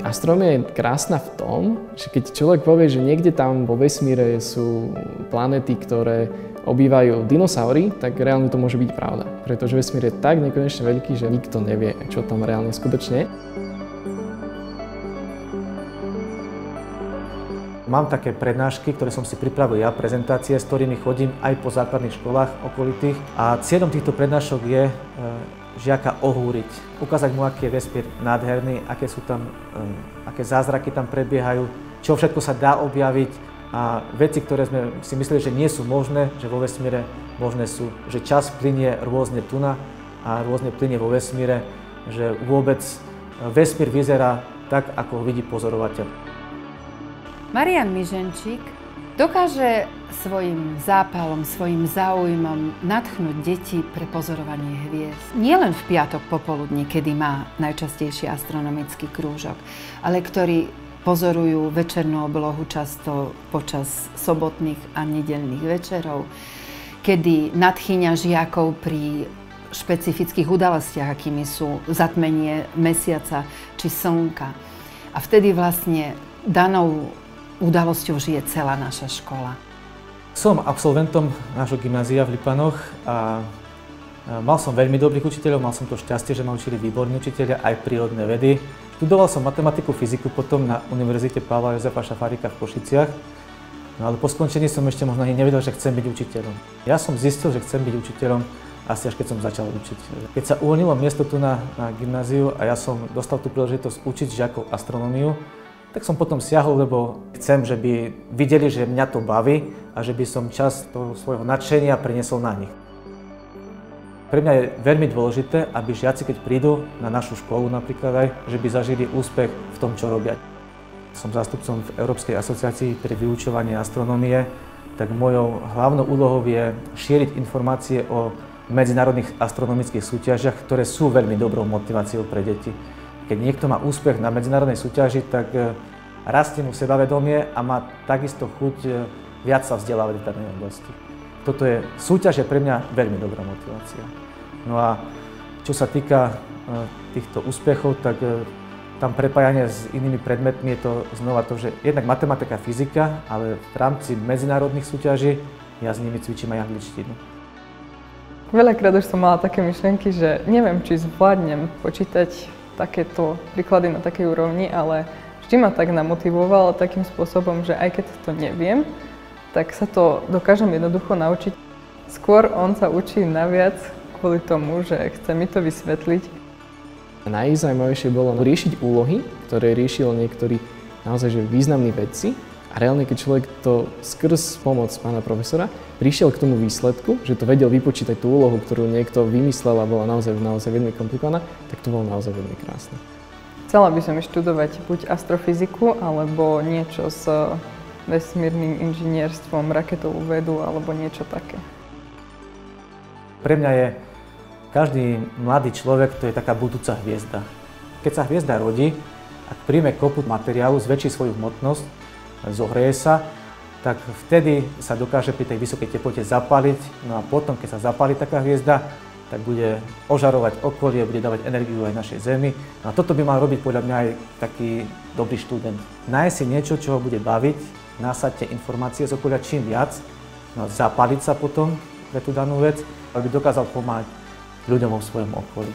Astronómia je krásna v tom, že keď človek povie, že niekde tam vo vesmíre sú planéty, ktoré obývajú dinosaury, tak reálne to môže byť pravda. Pretože vesmír je tak nekonečne veľký, že nikto nevie, čo tam reálne skutočne je. Mám také prednášky, ktoré som si pripravil ja, prezentácie, s ktorými chodím aj po základných školách okolitých. A cieľom týchto prednášok je žiaka ohúriť, ukázať mu, aký je vesmír nádherný, aké zázraky tam prebiehajú, čo všetko sa dá objaviť a veci, ktoré sme si mysleli, že nie sú možné, že vo vesmíre možné sú, že čas plynie rôzne tuna a rôzne plynie vo vesmíre, že vôbec vesmír vyzerá tak, ako ho vidí pozorovateľ. Marian Miženčík dokáže svojim zápalom, svojim záujmom nadchnúť deti pre pozorovanie hviezd. Nie len v piatok popoludní, kedy má najčastejší astronomický krúžok, ale ktorí pozorujú večernú oblohu často počas sobotných a nedeľných večerov, kedy nadchýňa žiakov pri špecifických udalostiach, akými sú zatmenie mesiaca či slnka. A vtedy vlastne danou udalosťou žije celá naša škola. Som absolventom nášho gymnázia v Lipanoch a mal som veľmi dobrých učiteľov, mal som to šťastie, že ma učili výborní učiteľia aj prírodné vedy. Študoval som matematiku, fyziku potom na Univerzite Pavla Jozefa Šafárika v Košiciach, no ale po skončení som ešte možno ani nevedel, že chcem byť učiteľom. Ja som zistil, že chcem byť učiteľom asi až keď som začal učiť. Keď sa uvoľnilo miesto tu na gymnáziu a ja som dostal tú príležitosť učiť žiakov astronómiu, tak som potom siahol, lebo chcem, že by videli, že mňa to baví a že by som časť toho svojho nadšenia preniesol na nich. Pre mňa je veľmi dôležité, aby žiaci, keď prídu na našu školu napríklad aj, že by zažili úspech v tom, čo robia. Som zástupcom v Európskej asociácii pre vyučovanie astronómie, tak mojou hlavnou úlohou je šíriť informácie o medzinárodných astronomických súťažiach, ktoré sú veľmi dobrou motiváciou pre deti. Keď niekto má úspech na medzinárodnej súťaži, tak rastie mu sebavedomie a má takisto chuť viac sa vzdelávať v danej oblasti. Toto je súťaž je pre mňa veľmi dobrá motivácia. No a čo sa týka týchto úspechov, tak tam prepájanie s inými predmetmi je to znova to, že jednak matematika, fyzika, ale v rámci medzinárodných súťaží ja s nimi cvičím aj angličtinu. Veľakrát už som mala také myšlienky, že neviem, či zvládnem počítať takéto príklady na takej úrovni, ale vždy ma tak namotivovalo takým spôsobom, že aj keď to neviem, tak sa to dokážem jednoducho naučiť. Skôr on sa učí naviac kvôli tomu, že chce mi to vysvetliť. Najzaujímavejšie bolo riešiť úlohy, ktoré riešil niektorí naozaj že významní vedci. A reálne, keď človek to skrz pomoc pána profesora prišiel k tomu výsledku, že to vedel vypočítať tú úlohu, ktorú niekto vymyslel a bola naozaj veľmi komplikovaná, tak to bolo naozaj veľmi krásne. Chcela by som študovať buď astrofyziku, alebo niečo s vesmírnym inžinierstvom, raketovú vedu, alebo niečo také. Pre mňa je každý mladý človek, to je taká budúca hviezda. Keď sa hviezda rodí, ak príjme kopu materiálu, zväčší svoju hmotnosť, zohreje sa, tak vtedy sa dokáže pri tej vysokej teplote zapáliť. No a potom, keď sa zapáli taká hviezda, tak bude ožarovať okolie, bude dávať energiu aj našej Zemi. No a toto by mal robiť podľa mňa aj taký dobrý študent. Nájsť si niečo, čo ho bude baviť, nasaďte informácie z okolia čím viac, no a zapáliť sa potom pre tú danú vec, aby dokázal pomáhať ľuďom vo svojom okolí.